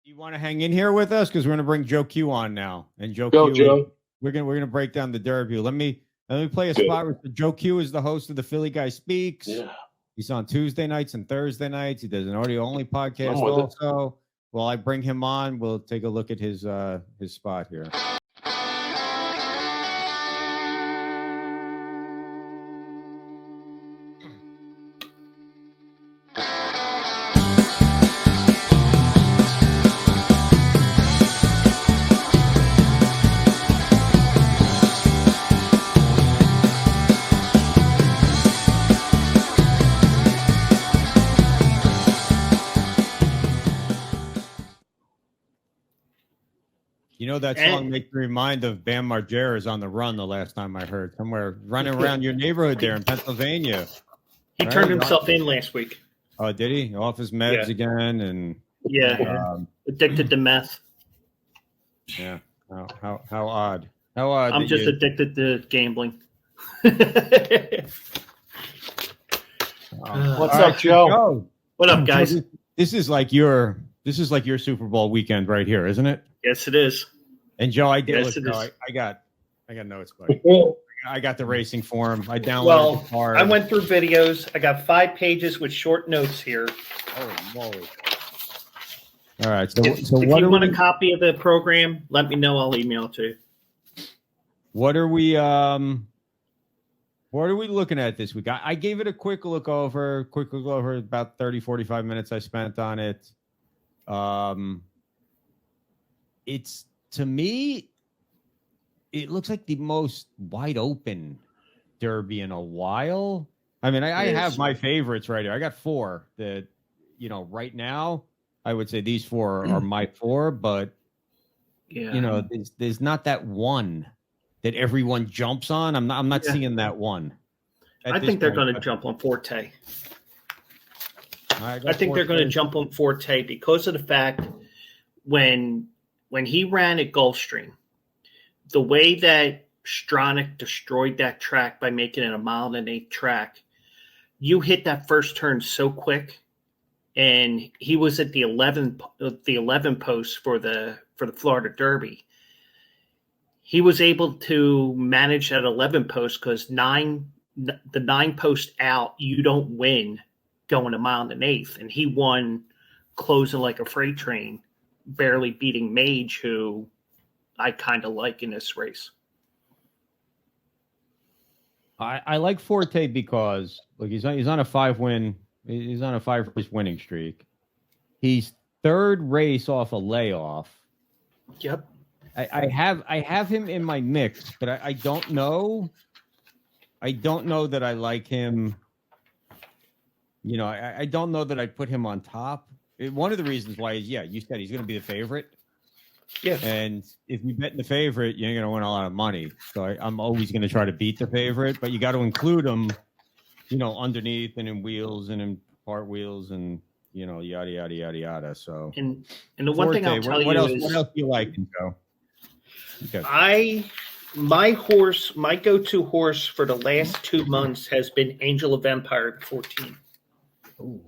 You want to hang in here with us because we're going to bring Joe Q on now, and Joe Go, Q. Joe. We're gonna break down the Derby. Let me play a spot where Joe Q is the host of the Philly Guy Speaks. Yeah. He's on Tuesday nights and Thursday nights. He does an audio only podcast also. Well, I bring him on. We'll take a look at his spot here. You know, that song makes me remind of Bam Margera's On the Run the last time I heard. Somewhere running around your neighborhood there in Pennsylvania. He turned himself in last week. Oh, did he? Off his meds again? And addicted to meth. Yeah. How odd. How odd. I'm just addicted to gambling. What's up, Joe? What up, guys? This is like your Super Bowl weekend right here, isn't it? Yes, it is. And Joe, I did. Yes, I got notes, buddy. I got the racing form. I downloaded the card. I went through videos. I got 5 pages with short notes here. Oh, moly. All right. So if you want a copy of the program, let me know. I'll email it to you. What are we looking at this week? I gave it a quick look over, about 30, 45 minutes I spent on it. It's, to me, it looks like the most wide open Derby in a while. I mean, I have my favorites right here. I got 4 that, right now, I would say these 4 are my 4, but, there's not that one that everyone jumps on. I'm not seeing that one. I think they're going to jump on Forte. I think they're going to jump on Forte because of the fact when he ran at Gulfstream, the way that Stronach destroyed that track by making it a 1.8-mile track, you hit that first turn so quick, and he was at the 11 post for the Florida Derby. He was able to manage that 11 post because the 9 post out, you don't win going 1.8 miles, and he won closing like a freight train, barely beating Mage, who I kind of like in this race. I like Forte because look, he's on a 5-win. He's on a 5-race winning streak. He's 3rd race off a layoff. Yep. I have him in my mix, but I don't know. I don't know that I like him. I don't know that I'd put him on top. One of the reasons why is, you said he's going to be the favorite. Yeah. And if you bet in the favorite, you're going to win a lot of money. So I'm always going to try to beat the favorite, but you got to include him, underneath and in wheels and in part wheels and, yada, yada, yada, yada. So, and the one thing I'll tell you is, what else do you like, Joe? Okay. My go-to horse for the last 2 months has been Angel of Empire 14. Ooh.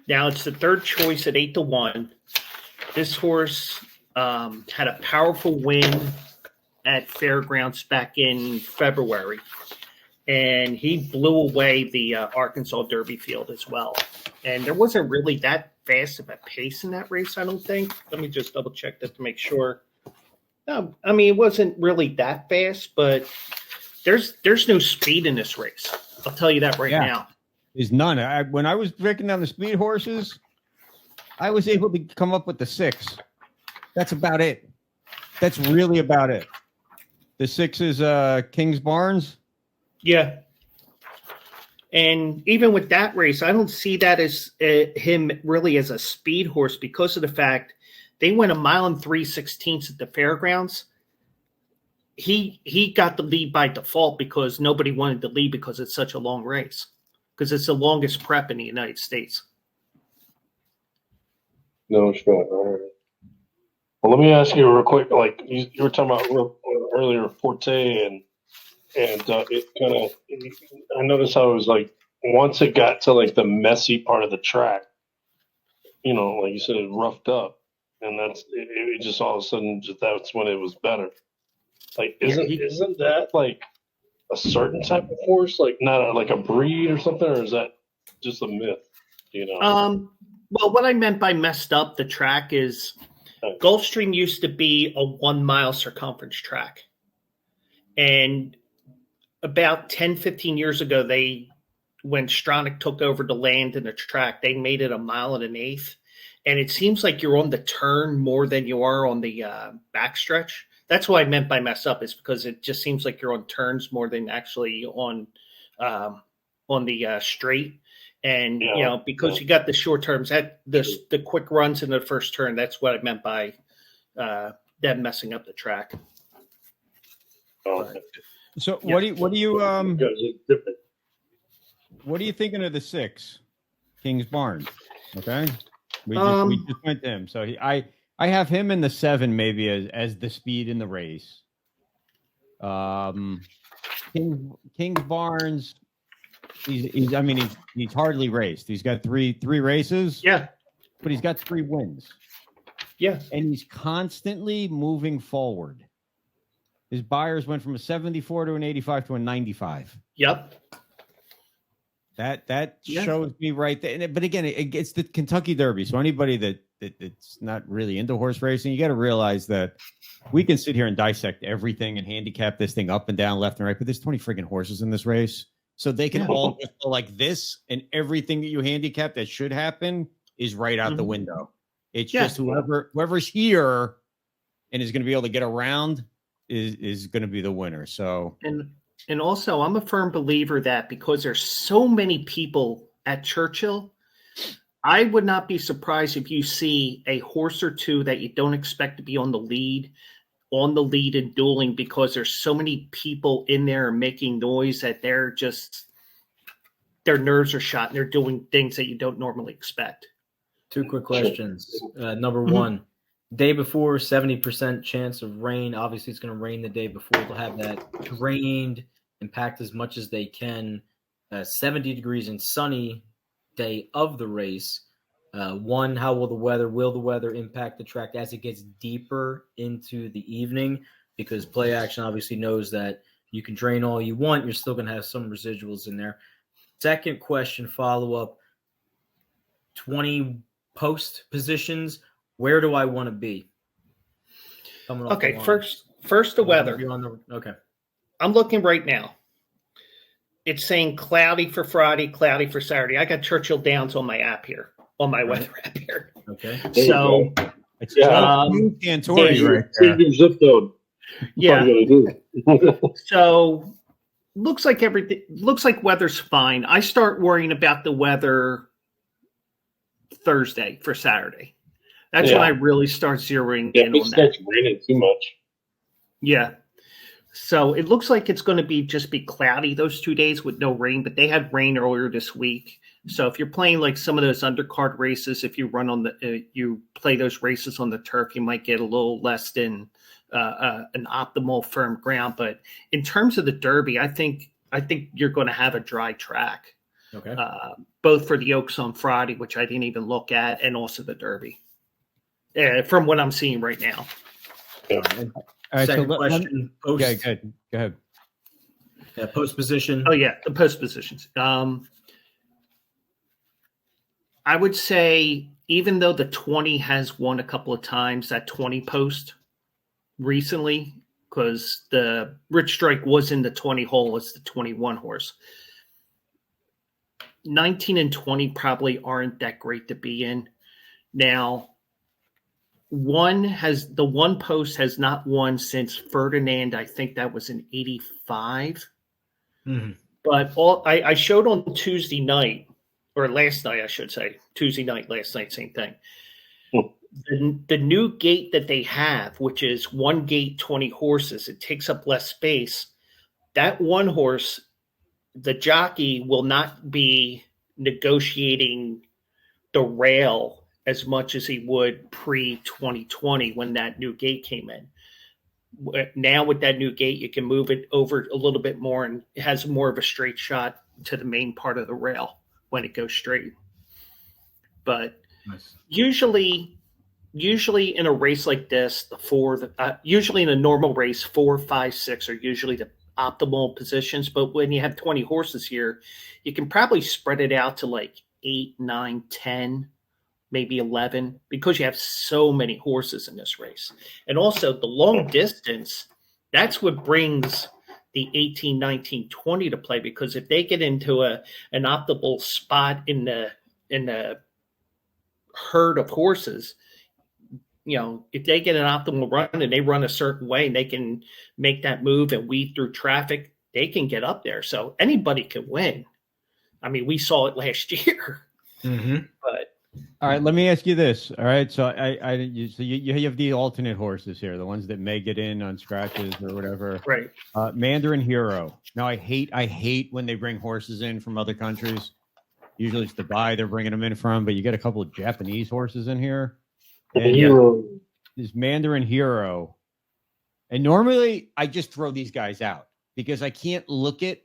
Now it's the 3rd choice at 8-1. This horse had a powerful win at Fairgrounds back in February, and he blew away the Arkansas Derby field as well. And there wasn't really that fast of a pace in that race, I don't think. Let me just double check that to make sure. No, I mean, it wasn't really that fast, but there's no speed in this race. I'll tell you that right now. There's none. When I was breaking down the speed horses, I was able to come up with the 6. That's about it. That's really about it. The 6 is King's Barnes. Yeah. And even with that race, I don't see that as him really as a speed horse because of the fact they went 1 mile and 3/16 at the Fairgrounds. He got the lead by default because nobody wanted the lead because it's such a long race, because it's the longest prep in the United States. No shit. All right. Well, let me ask you real quick. Like you were talking about earlier, Forte, and it kind of. I noticed how it was like once it got to like the messy part of the track, like you said, roughed up, and it just all of a sudden that's when it was better. Like, isn't that like a certain type of horse, like not like a breed or something, or is that just a myth? Well, what I meant by messed up the track is Gulfstream used to be a 1 mile circumference track. And about 10, 15 years ago, when Stronach took over the land and the track, they made it 1.1 miles. And it seems like you're on the turn more than you are on the backstretch. That's what I meant by mess up, is because it just seems like you're on turns more than actually on the straight. And, because you got the short terms, the quick runs in the first turn, that's what I meant by them messing up the track. So what do you what are you thinking of the 6, King's Barn? Okay, we just went to him. So I have him in the 7 maybe as the speed in the race. King's Barnes. He's hardly raced. He's got three races. Yeah. But he's got 3 wins. Yeah. And he's constantly moving forward. His buyers went from a 74 to an 85 to a 95. Yep. That shows me right there. But again, it's the Kentucky Derby. So anybody that's not really into horse racing, you got to realize that we can sit here and dissect everything and handicap this thing up and down, left and right. But there's 20 freaking horses in this race. So they can all just go like this, and everything that you handicap that should happen is right out the window. It's just whoever's here and is going to be able to get around is going to be the winner. So and also, I'm a firm believer that because there's so many people at Churchill, I would not be surprised if you see a horse or two that you don't expect to be on the lead and dueling, because there's so many people in there making noise that their nerves are shot and they're doing things that you don't normally expect. 2 quick questions. Number 1, day before, 70% chance of rain. Obviously, it's going to rain the day before. They'll have that drained and packed as much as they can. 70 degrees and sunny day of the race. 1, how will the weather impact the track as it gets deeper into the evening? Because Play Action obviously knows that you can drain all you want. You're still going to have some residuals in there. Second question, follow-up, 20 post positions. Where do I want to be? Okay, first the weather. Okay. I'm looking right now. It's saying cloudy for Friday, cloudy for Saturday. I got Churchill Downs on my app here. On my weather app here. Okay. So it's Cantori right there. Your zip code. Yeah. So looks like weather's fine. I start worrying about the weather Thursday for Saturday. That's when I really start zeroing in on that. It starts raining too much. Yeah. So it looks like it's going to be cloudy those 2 days with no rain, but they had rain earlier this week. So if you're playing like some of those undercard races, if you run you play those races on the turf, you might get a little less than an optimal firm ground. But in terms of the Derby, I think you're going to have a dry track. Okay. Both for the Oaks on Friday, which I didn't even look at, and also the Derby. From what I'm seeing right now. Yeah. All right, second question. Post. Okay, good. Go ahead. Yeah, post position. Oh, yeah, the post positions. I would say, even though the 20 has won a couple of times, that 20 post recently, because the Rich Strike was in the 20 hole as the 21 horse. 19 and 20 probably aren't that great to be in. Now, the one post has not won since Ferdinand. I think that was in 85. Mm-hmm. But I showed on Tuesday night, or last night, I should say, Tuesday night, last night, same thing. The new gate that they have, which is one gate, 20 horses, it takes up less space. That one horse, the jockey will not be negotiating the rail as much as he would pre-2020 when that new gate came in. Now with that new gate, you can move it over a little bit more, and it has more of a straight shot to the main part of the rail when it goes straight. But Nice. Usually in a race like this, usually in a normal race, 4, 5, 6 are usually the optimal positions. But when you have 20 horses here, you can probably spread it out to like 8, 9, 10, maybe 11, because you have so many horses in this race. And also the long distance, that's what brings the 18, 19, 20 to play, because if they get into an optimal spot in the herd of horses, if they get an optimal run and they run a certain way and they can make that move and weave through traffic, they can get up there. So anybody can win. I mean, we saw it last year. Mm-hmm. But all right, let me ask you this. All right, so you have the alternate horses here, the ones that may get in on scratches or whatever. right. Mandarin Hero. Now, I hate when they bring horses in from other countries. Usually it's Dubai they're bringing them in from, but you get a couple of Japanese horses in here. And this Mandarin Hero. And normally I just throw these guys out because I can't look at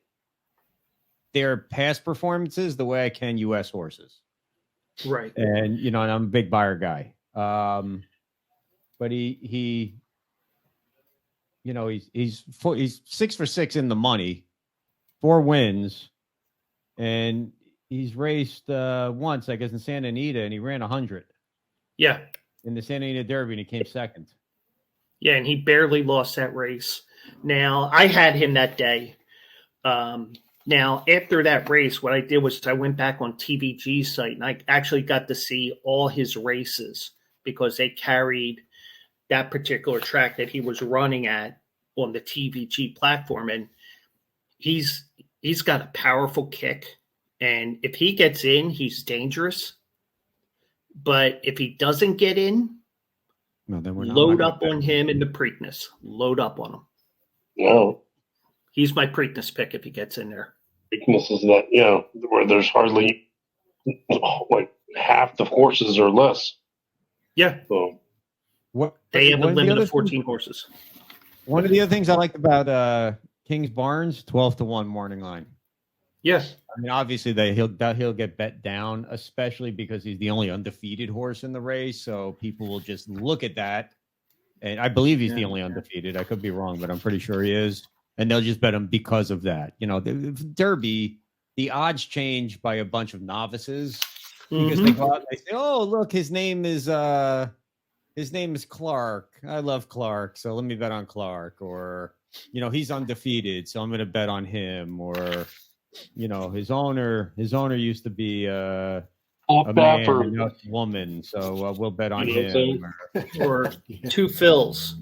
their past performances the way I can U.S. horses. Right. And, and I'm a big buyer guy. But he's 6 for 6 in the money, 4 wins. And he's raced once, I guess, in Santa Anita, and he ran 100. Yeah. In the Santa Anita Derby, and he came second. Yeah, and he barely lost that race. Now, I had him that day. Now, after that race, what I did was I went back on TVG's site, and I actually got to see all his races because they carried that particular track that he was running at on the TVG platform. And he's got a powerful kick. And if he gets in, he's dangerous. But if he doesn't get in, then load up on him in the Preakness. Load up on him. No. He's my Preakness pick if he gets in there. Preakness is that, where there's hardly like half the horses or less. Yeah. So they have a limit of 14 horses. One of the other things I liked about Kings Barnes, 12-1 morning line. Yes. I mean, obviously he'll get bet down, especially because he's the only undefeated horse in the race. So people will just look at that, and I believe he's the only undefeated. I could be wrong, but I'm pretty sure he is, and they'll just bet him because of that. The Derby, the odds change by a bunch of novices because they go out and they say, "Oh, look, his name is Clark. I love Clark, so let me bet on Clark." Or he's undefeated, so I'm going to bet on him. Or his owner used to be a man and a woman, so we'll bet on him. Or two Phils.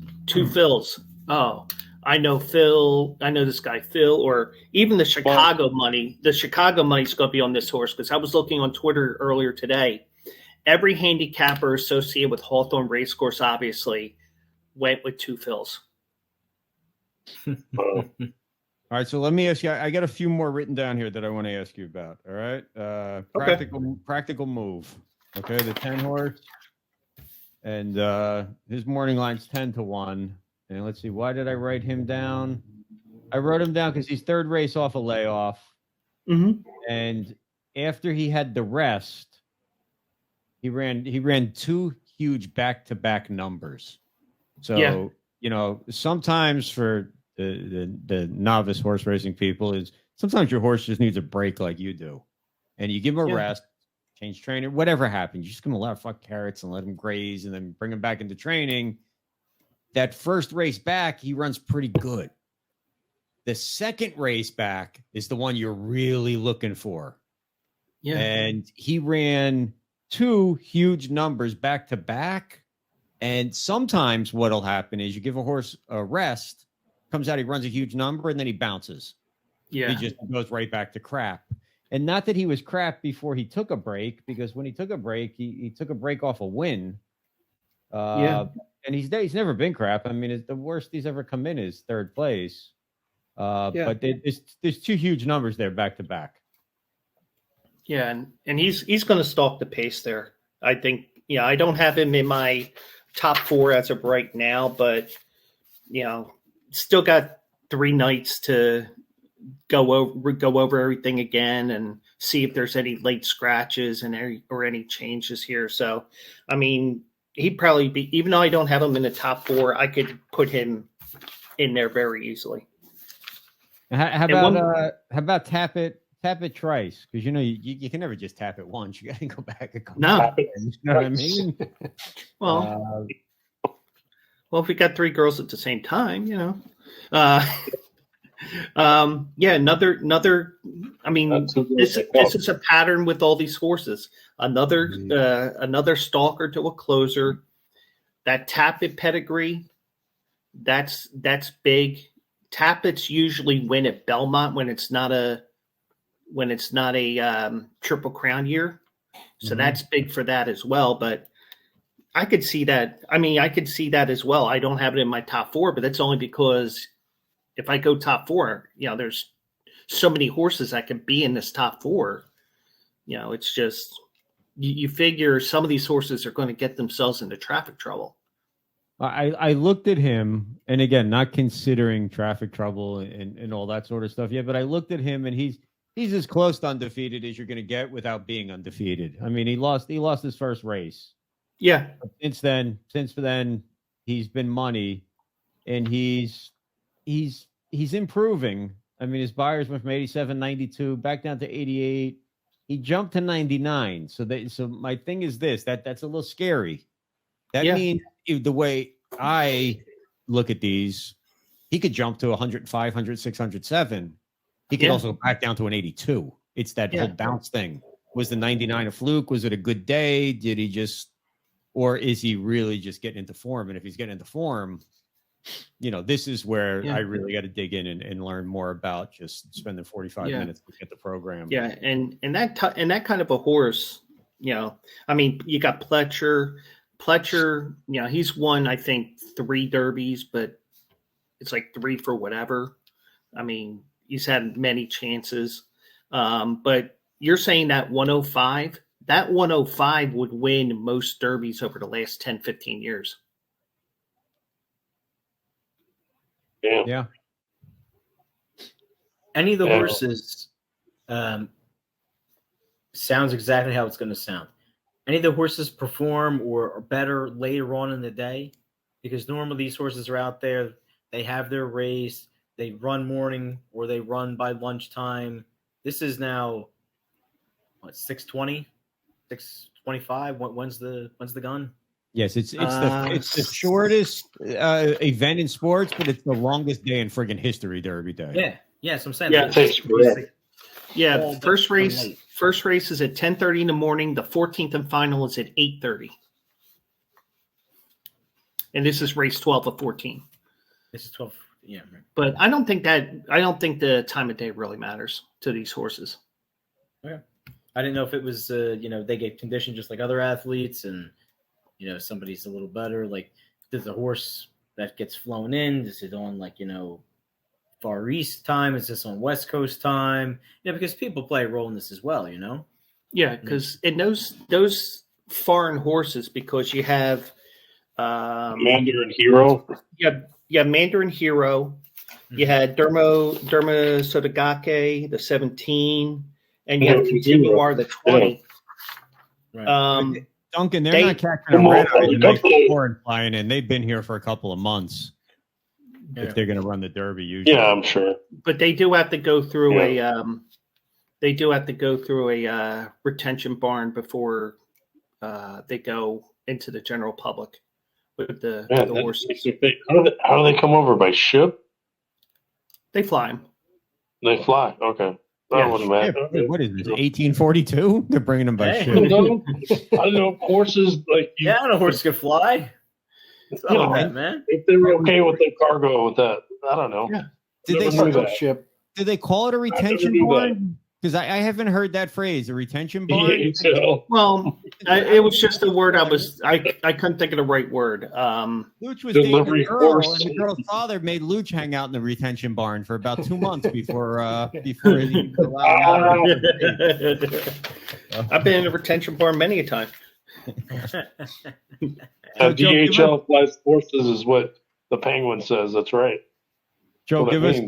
Oh, I know Phil. I know this guy Phil. Or even the Chicago money. The Chicago money's going to be on this horse because I was looking on Twitter earlier today. Every handicapper associated with Hawthorne Racecourse obviously went with two Phils. All right, so let me ask you. I got a few more written down here that I want to ask you about. All right, practical move. Okay, the 10 horse, and his morning line's 10-1. And let's see, why did I write him down? I wrote him down because he's third race off a layoff, and after he had the rest, he ran 2 huge back-to-back numbers. So sometimes for the novice horse racing people is sometimes your horse just needs a break like you do, and you give him a rest, change trainer, whatever happens. You just give him a lot of fuck carrots and let him graze, and then bring him back into training. That first race back, he runs pretty good. The second race back is the one you're really looking for. Yeah, and he ran 2 huge numbers back to back. And sometimes what'll happen is you give a horse a rest. Comes out, he runs a huge number, and then he bounces. Yeah. He just goes right back to crap. And not that he was crap before he took a break, because when he took a break, he took a break off a win. And he's never been crap. I mean, the worst he's ever come in is third place. But there's 2 huge numbers there back to back. Yeah, and he's going to stalk the pace there. I think, I don't have him in my top 4 as of right now, but, still got 3 nights to go over everything again and see if there's any late scratches and any changes here. So, I mean, he'd probably be, even though I don't have him in the top 4, I could put him in there very easily. How about tap it twice? Because you can never just tap it once. You got to go back a couple times. You know what I mean? Well, if we got 3 girls at the same time, another. I mean, this is a pattern with all these horses. Another stalker to a closer. That Tappet pedigree, that's big. Tappets usually win at Belmont when it's not a Triple Crown year, so that's big for that as well. But I could see that. I mean, I could see that as well. I don't have it in my top 4, but that's only because if I go top 4, there's so many horses that could be in this top 4. It's just you figure some of these horses are going to get themselves into traffic trouble. I looked at him, and again, not considering traffic trouble and all that sort of stuff yet, but I looked at him, and he's as close to undefeated as you're going to get without being undefeated. I mean, he lost his first race. Yeah. Since then, he's been money, and he's improving. I mean, his buyers went from 87, 92 back down to 88. He jumped to 99. So my thing is this, that's a little scary. That means the way I look at these, he could jump to 105, 106, 107. He could also go back down to an 82. It's that whole bounce thing. Was the 99 a fluke? Was it a good day? Did he just, or is he really just getting into form? And if he's getting into form, this is where I really got to dig in and learn more about just spending 45 minutes to get the program. Yeah, and that kind of a horse, I mean, you got Pletcher, he's won, I think, 3 derbies, but it's like 3 for whatever. I mean, he's had many chances. But you're saying that 105 would win most derbies over the last 10, 15 years. Yeah. Any of the horses sounds exactly how it's going to sound. Any of the horses perform or are better later on in the day? Because normally these horses are out there, they have their race, they run morning or they run by lunchtime. This is now, 6:20, 6:25? When's the gun? Yes, it's the shortest event in sports, but it's the longest day in friggin' history, Derby Day. Yeah, so I'm saying. Yeah, it takes forever. Yeah, first race is at 10:30 in the morning. The 14th and final is at 8:30. And this is race 12 of 14. This is 12. Yeah, right. But I don't think the time of day really matters to these horses. Okay. I didn't know if it was they get conditioned just like other athletes, and somebody's a little better. Like, does the horse that gets flown in, is it on Far East time? Is this on West Coast time? Because people play a role in this as well, Yeah, because in those foreign horses, because you have Mandarin Hero. Yeah, Mandarin Hero. You had Derma Sotogake, the 17, and you have Continuar, the 20. Right. Duncan, they're not catching a red eye the night before and flying in. They've been here for a couple of months. If they're going to run the Derby, usually. Yeah, I'm sure. But they do have to go through a retention barn before they go into the general public with the horses. How do they come over, by ship? They fly them. They fly. Okay. That wouldn't matter. Yeah, what is this? 1842? They're bringing them by ship. I don't know. Horses I know horses can fly. That, man. If they were okay with the cargo with that, I don't know. Yeah. Did they call it a retention barn? Because I haven't heard that phrase, a retention barn. Well, it was just a word I couldn't think of the right word. Luch was dating a girl, and the girl's father made Luch hang out in the retention barn for about 2 months before he was allowed out. I've been in a retention barn many a time. DHL flies horses is what the Penguin says. That's right. Joe, give us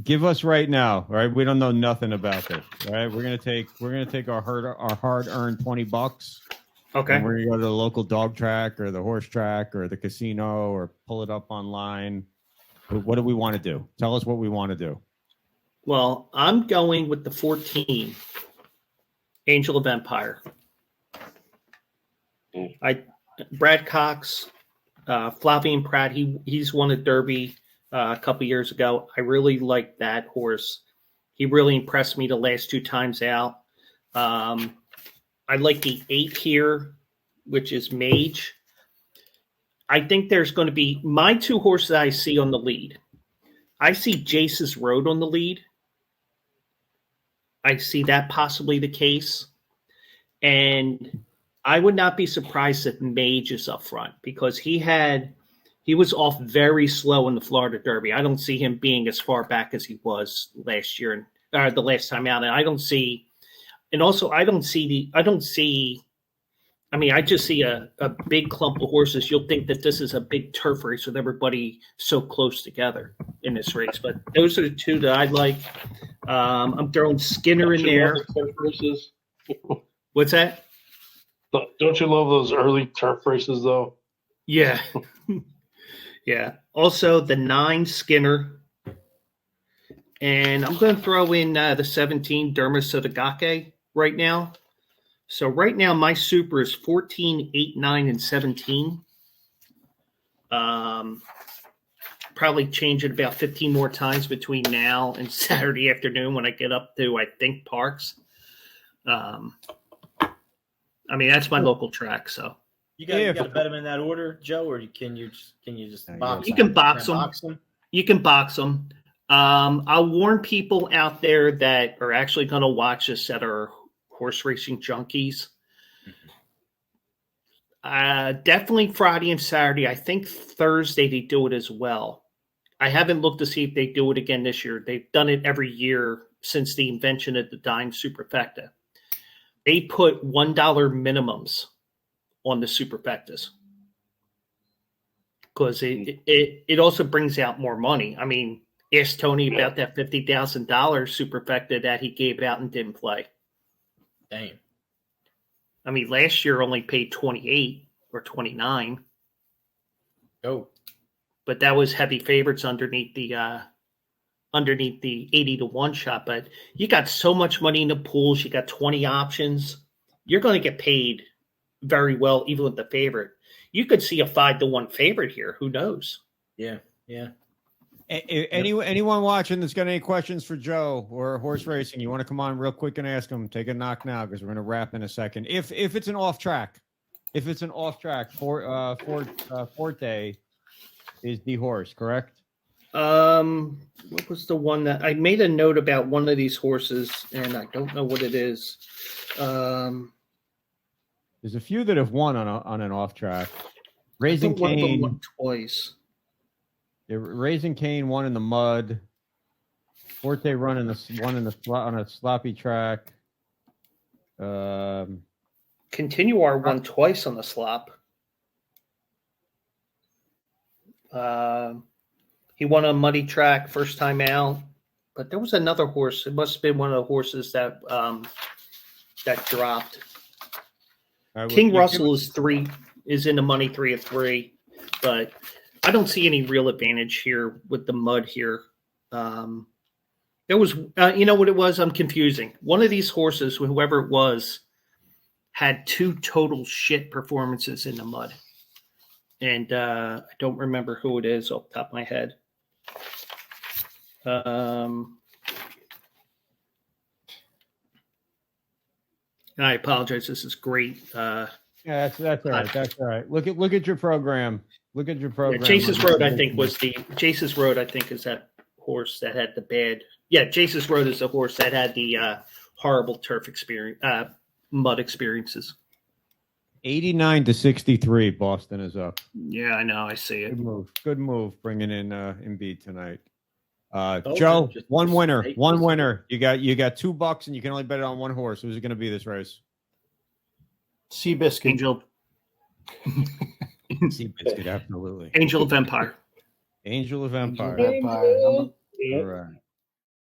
give us right now, all right? We don't know nothing about this, all right? We're gonna take our hard-earned $20. Okay. And we're gonna go to the local dog track or the horse track or the casino or pull it up online. What do we want to do? Tell us what we want to do. Well, I'm going with the 14, Angel of Empire. Brad Cox, Flavian Pratt. He's won a Derby a couple years ago. I really like that horse. He really impressed me the last 2 times out. I like the 8 here, which is Mage. I think there's going to be my 2 horses I see on the lead. I see Jace's Road on the lead. I see that possibly the case. And I would not be surprised if Mage is up front because he was off very slow in the Florida Derby. I don't see him being as far back as he was last year and the last time out. And I just see a big clump of horses. You'll think that this is a big turf race with everybody so close together in this race. But those are the 2 that I like. I'm throwing Skinner in there. What's that? Don't you love those early turf races, though? Yeah. Yeah. Also, the 9 Skinner. And I'm going to throw in the 17 Derma Sotogake right now. So right now, my super is 14, 8, 9, and 17. Probably change it about 15 more times between now and Saturday afternoon when I get up to, I think, Parks. That's my local track. So you got to bet them in that order, Joe, or can you just box? You can box them. You can box them. I'll warn people out there that are actually going to watch this that are horse racing junkies. Definitely Friday and Saturday. I think Thursday they do it as well. I haven't looked to see if they do it again this year. They've done it every year since the invention of the dime superfecta. They put $1 minimums on the superfectas because it also brings out more money. I mean, ask Tony about that $50,000 superfecta that he gave out and didn't play. Damn. I mean, last year only paid 28 or 29. Oh. But that was heavy favorites underneath the 80-1 shot. But you got so much money in the pools. You got 20 options. You're going to get paid very well, even with the favorite. You could see a 5-1 favorite here. Who knows? Yeah. Anyone watching that's got any questions for Joe or horse racing, you want to come on real quick and ask him, take a knock now because we're going to wrap in a second. If it's an off track, Forte is the horse, correct? What was the one that I made a note about one of these horses and I don't know what it is. There's a few that have won on an off track. Raising Cane won twice. Raising Cane won in the mud. Forte on a sloppy track. Continuar won twice on the slop. He won a muddy track first time out, but there was another horse. It must have been one of the horses that dropped. King Russell is in the money 3 of 3, but I don't see any real advantage here with the mud here. There was, you know what it was? I'm confusing. One of these horses, whoever it was, had 2 total shit performances in the mud. And I don't remember who it is off the top of my head. And I apologize. This is great. Yeah, that's all right. That's all right. Look at your program. Look at your program. Yeah, Chase's Road, I think, Chase's Road, I think, is that horse that had the bad. Yeah, Chase's Road is the horse that had the horrible turf experience, mud experiences. 89-63, Boston is up. Yeah, I know. I see it. Good move bringing in Embiid tonight. Joe, one winner. You got $2 and you can only bet it on one horse. Who's it going to be this race? Seabiscuit. Angel. Seabiscuit, absolutely. Angel of Empire. Angel of Empire. All right.